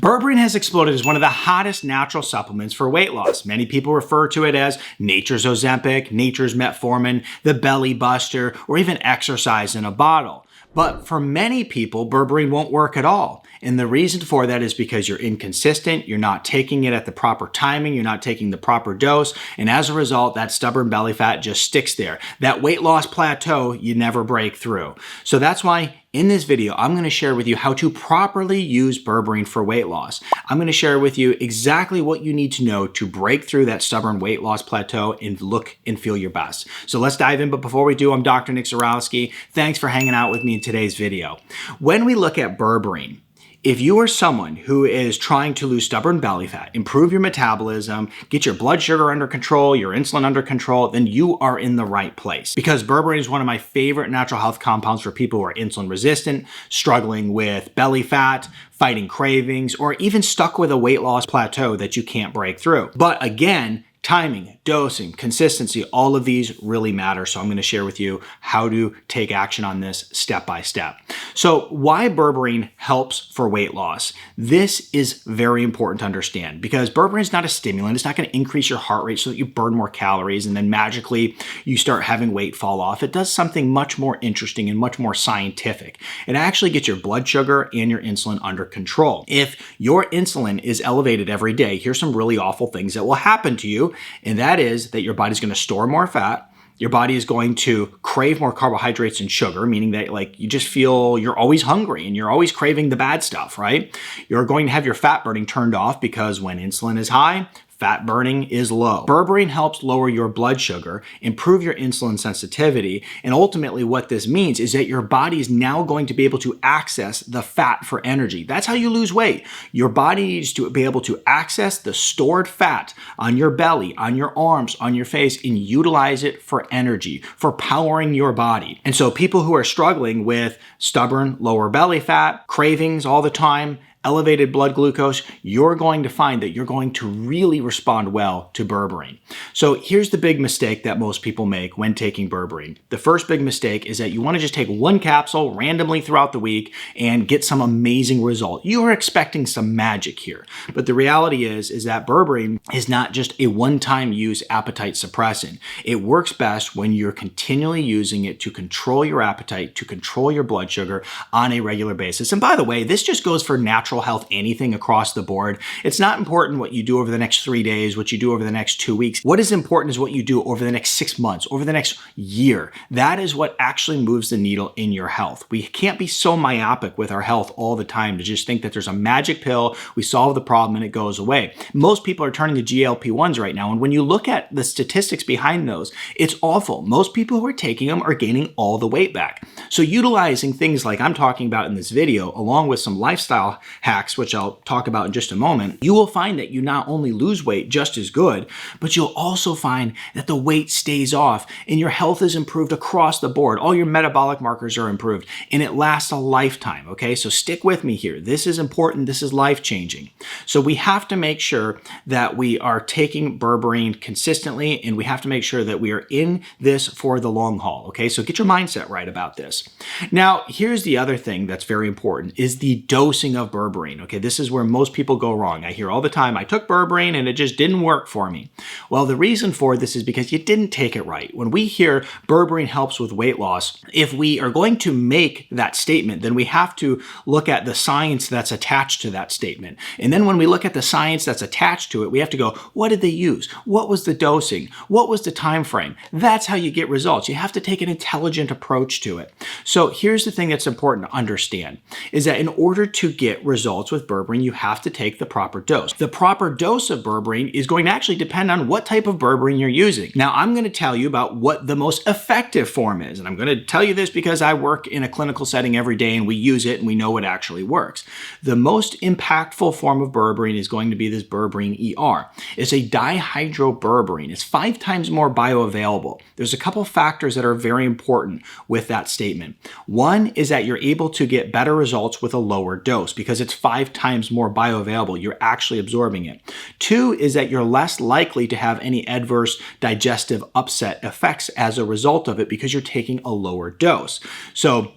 Berberine has exploded as one of the hottest natural supplements for weight loss. Many people refer to it as nature's Ozempic, nature's metformin, the belly buster, or even exercise in a bottle. But for many people, berberine won't work at all. And the reason for that is because you're inconsistent, you're not taking it at the proper timing, you're not taking the proper dose, and as a result, that stubborn belly fat just sticks there. That weight loss plateau you never break through. So that's why in this video, I'm going to share with you how to properly use berberine for weight loss. I'm going to share with you exactly what you need to know to break through that stubborn weight loss plateau and look and feel your best. So let's dive in. But before we do, I'm Dr. Nick Zyrowski. Thanks for hanging out with me in today's video. When we look at berberine, if you are someone who is trying to lose stubborn belly fat, improve your metabolism, get your blood sugar under control, your insulin under control, then you are in the right place. Because berberine is one of my favorite natural health compounds for people who are insulin resistant, struggling with belly fat, fighting cravings, or even stuck with a weight loss plateau that you can't break through. But again, timing, dosing, consistency, all of these really matter. So I'm going to share with you how to take action on this step by step. So why berberine helps for weight loss? This is very important to understand because berberine is not a stimulant. It's not going to increase your heart rate so that you burn more calories and then magically you start having weight fall off. It does something much more interesting and much more scientific. It actually gets your blood sugar and your insulin under control. If your insulin is elevated every day, here's some really awful things that will happen to you. And that is that your body's going to store more fat. Your body is going to crave more carbohydrates and sugar, meaning that like you just feel you're always hungry and you're always craving the bad stuff, right? You're going to have your fat burning turned off because when insulin is high, fat burning is low. Berberine helps lower your blood sugar, improve your insulin sensitivity, and ultimately what this means is that your body is now going to be able to access the fat for energy. That's how you lose weight. Your body needs to be able to access the stored fat on your belly, on your arms, on your face, and utilize it for energy, for powering your body. And so people who are struggling with stubborn lower belly fat, cravings all the time, elevated blood glucose, you're going to find that you're going to really respond well to berberine. So here's the big mistake that most people make when taking berberine. The first big mistake is that you want to just take one capsule randomly throughout the week and get some amazing result. You are expecting some magic here. But the reality is that berberine is not just a one-time use appetite suppressant. It works best when you're continually using it to control your appetite, to control your blood sugar on a regular basis. And by the way, this just goes for natural health, anything across the board. It's not important what you do over the next 3 days, what you do over the next 2 weeks. What is important is what you do over the next 6 months, over the next year. That is what actually moves the needle in your health. We can't be so myopic with our health all the time to just think that there's a magic pill, we solve the problem and it goes away. Most people are turning to GLP-1s right now, and when you look at the statistics behind those, it's awful. Most people who are taking them are gaining all the weight back. So utilizing things like I'm talking about in this video, along with some lifestyle hacks, which I'll talk about in just a moment, you will find that you not only lose weight just as good, but you'll also find that the weight stays off and your health is improved across the board. All your metabolic markers are improved and it lasts a lifetime, okay? So stick with me here. This is important. This is life-changing. So we have to make sure that we are taking berberine consistently and we have to make sure that we are in this for the long haul, okay? So get your mindset right about this. Now, here's the other thing that's very important is the dosing of berberine. Okay, this is where most people go wrong. I hear all the time, I took berberine and it just didn't work for me. Well, the reason for this is because you didn't take it right. When we hear berberine helps with weight loss, if we are going to make that statement, then we have to look at the science that's attached to that statement. And then when we look at the science that's attached to it, we have to go, what did they use? What was the dosing? What was the time frame? That's how you get results. You have to take an intelligent approach to it. So here's the thing that's important to understand is that in order to get results with berberine, you have to take the proper dose. The proper dose of berberine is going to actually depend on what type of berberine you're using. Now, I'm going to tell you about what the most effective form is. And I'm going to tell you this because I work in a clinical setting every day and we use it and we know it actually works. The most impactful form of berberine is going to be this berberine ER. It's a dihydroberberine. It's 5 times more bioavailable. There's a couple factors that are very important with that statement. One is that you're able to get better results with a lower dose because it's 5 times more bioavailable. You're actually absorbing it. 2 is that you're less likely to have any adverse digestive upset effects as a result of it because you're taking a lower dose. So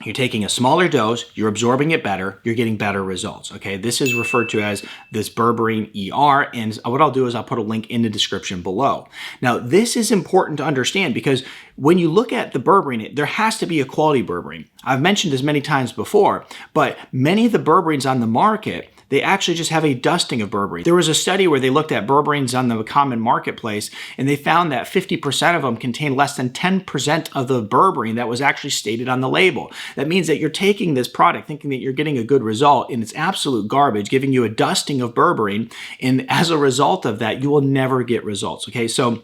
You're taking a smaller dose, you're absorbing it better, you're getting better results, okay? This is referred to as this Berberine ER, and what I'll do is I'll put a link in the description below. Now, this is important to understand because when you look at the Berberine, there has to be a quality Berberine. I've mentioned this many times before, but many of the Berberines on the market, they actually just have a dusting of berberine. There was a study where they looked at berberines on the common marketplace, and they found that 50% of them contain less than 10% of the berberine that was actually stated on the label. That means that you're taking this product thinking that you're getting a good result, and it's absolute garbage, giving you a dusting of berberine, and as a result of that, you will never get results, okay? So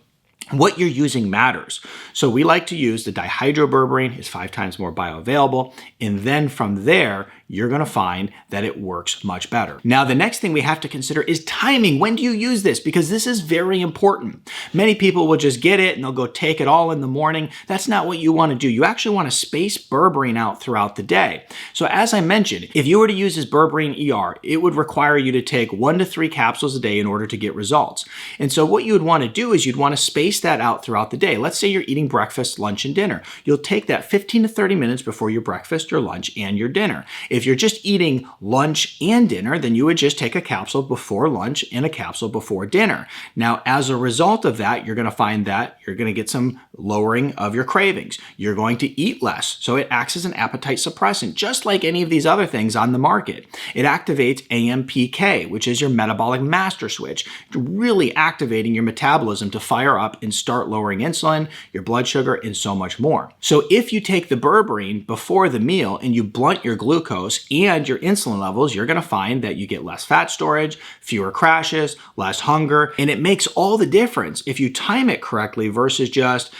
what you're using matters. So we like to use the dihydroberberine. It's 5 times more bioavailable. And then from there, you're going to find that it works much better. Now, the next thing we have to consider is timing. When do you use this? Because this is very important. Many people will just get it and they'll go take it all in the morning. That's not what you want to do. You actually want to space berberine out throughout the day. So as I mentioned, if you were to use this Berberine ER, it would require you to take 1 to 3 capsules a day in order to get results. And so what you would want to do is you'd want to space that out throughout the day. Let's say you're eating breakfast, lunch, and dinner. You'll take that 15 to 30 minutes before your breakfast, your lunch, and your dinner. If you're just eating lunch and dinner, then you would just take a capsule before lunch and a capsule before dinner. Now, as a result of that, you're going to find that you're going to get some lowering of your cravings. You're going to eat less. So it acts as an appetite suppressant, just like any of these other things on the market. It activates AMPK, which is your metabolic master switch, really activating your metabolism to fire up and start lowering insulin, your blood sugar, and so much more. So if you take the berberine before the meal and you blunt your glucose and your insulin levels, you're going to find that you get less fat storage, fewer crashes, less hunger, and it makes all the difference if you time it correctly versus just,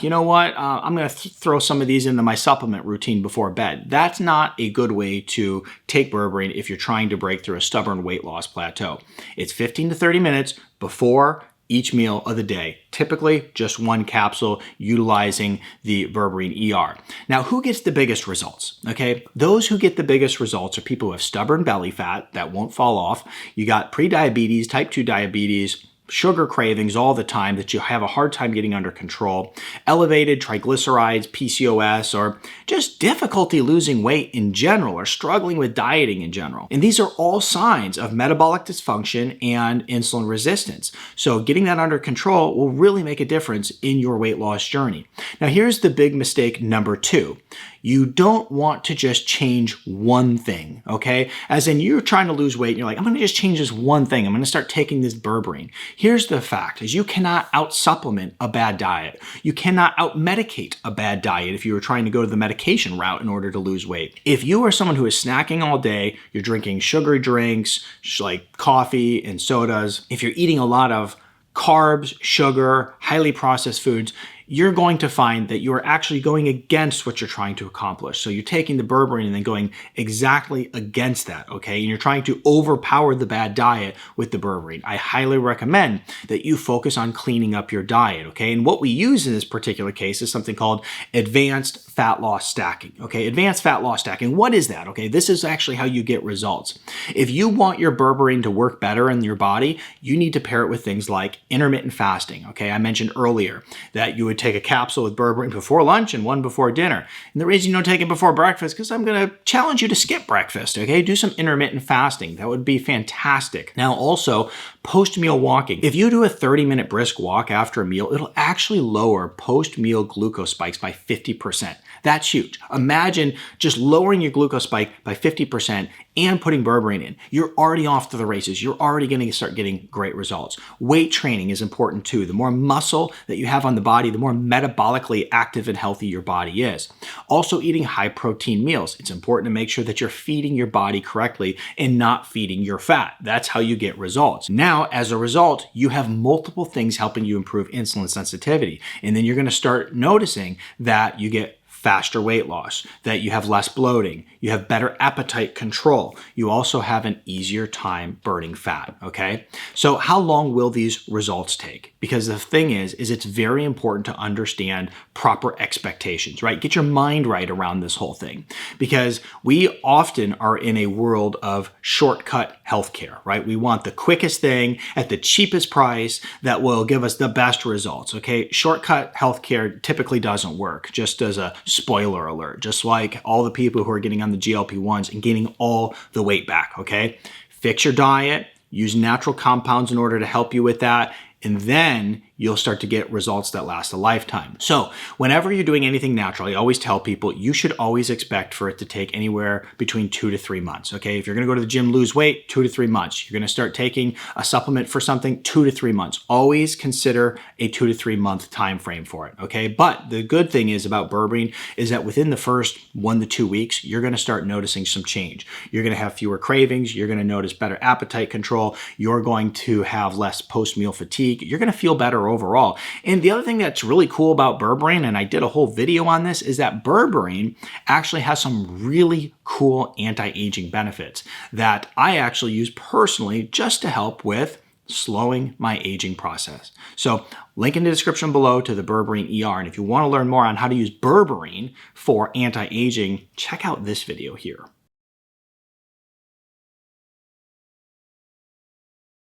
you know what, I'm going to throw some of these into my supplement routine before bed. That's not a good way to take berberine if you're trying to break through a stubborn weight loss plateau. It's 15 to 30 minutes before each meal of the day, typically just 1 capsule utilizing the Berberine ER. Now, who gets the biggest results? Okay, those who get the biggest results are people who have stubborn belly fat that won't fall off. You got prediabetes, type 2 diabetes, sugar cravings all the time that you have a hard time getting under control, elevated triglycerides, PCOS, or just difficulty losing weight in general, or struggling with dieting in general. And these are all signs of metabolic dysfunction and insulin resistance. So getting that under control will really make a difference in your weight loss journey. Now, here's the big mistake number 2. You don't want to just change one thing, okay? As in you're trying to lose weight and you're like, I'm gonna just change this one thing. I'm gonna start taking this berberine. Here's the fact is you cannot out-supplement a bad diet. You cannot out-medicate a bad diet if you were trying to go to the medication route in order to lose weight. If you are someone who is snacking all day, you're drinking sugary drinks like coffee and sodas, if you're eating a lot of carbs, sugar, highly processed foods, you're going to find that you are actually going against what you're trying to accomplish. So you're taking the berberine and then going exactly against that, okay? And you're trying to overpower the bad diet with the berberine. I highly recommend that you focus on cleaning up your diet, okay? And what we use in this particular case is something called advanced fat loss stacking, okay? Advanced fat loss stacking, what is that, okay? This is actually how you get results. If you want your berberine to work better in your body, you need to pair it with things like intermittent fasting, okay? I mentioned earlier that you would take a capsule with berberine before lunch and 1 before dinner. And the reason you don't take it before breakfast, because I'm going to challenge you to skip breakfast, okay? Do some intermittent fasting. That would be fantastic. Now also, post-meal walking. If you do a 30-minute brisk walk after a meal, it'll actually lower post-meal glucose spikes by 50%. That's huge. Imagine just lowering your glucose spike by 50% and putting berberine in. You're already off to the races. You're already going to start getting great results. Weight training is important too. The more muscle that you have on the body, the more metabolically active and healthy your body is. Also eating high protein meals. It's important to make sure that you're feeding your body correctly and not feeding your fat. That's how you get results. Now, as a result, you have multiple things helping you improve insulin sensitivity. And then you're going to start noticing that you get faster weight loss, that you have less bloating, You have better appetite control. You also have an easier time burning fat, okay? So how long will these results take? Because the thing is it's very important to understand proper expectations, right? Get your mind right around this whole thing, because we often are in a world of shortcut healthcare, right? We want the quickest thing at the cheapest price that will give us the best results, okay? Shortcut healthcare typically doesn't work, just as a spoiler alert, just like all the people who are getting on the GLP-1s and gaining all the weight back, okay? Fix your diet, use natural compounds in order to help you with that, and then you'll start to get results that last a lifetime. So whenever you're doing anything natural, I always tell people you should always expect for it to take anywhere between 2 to 3 months, okay? If you're gonna go to the gym, lose weight, 2 to 3 months. You're gonna start taking a supplement for something, 2 to 3 months. Always consider a 2 to 3 month time frame for it, okay? But the good thing is about Berberine is that within the first 1 to 2 weeks, you're gonna start noticing some change. You're gonna have fewer cravings, you're gonna notice better appetite control, you're going to have less post-meal fatigue, you're gonna feel better overall. And the other thing that's really cool about Berberine, and I did a whole video on this, is that Berberine actually has some really cool anti-aging benefits that I actually use personally just to help with slowing my aging process. So link in the description below to the Berberine ER. And if you want to learn more on how to use Berberine for anti-aging, check out this video here.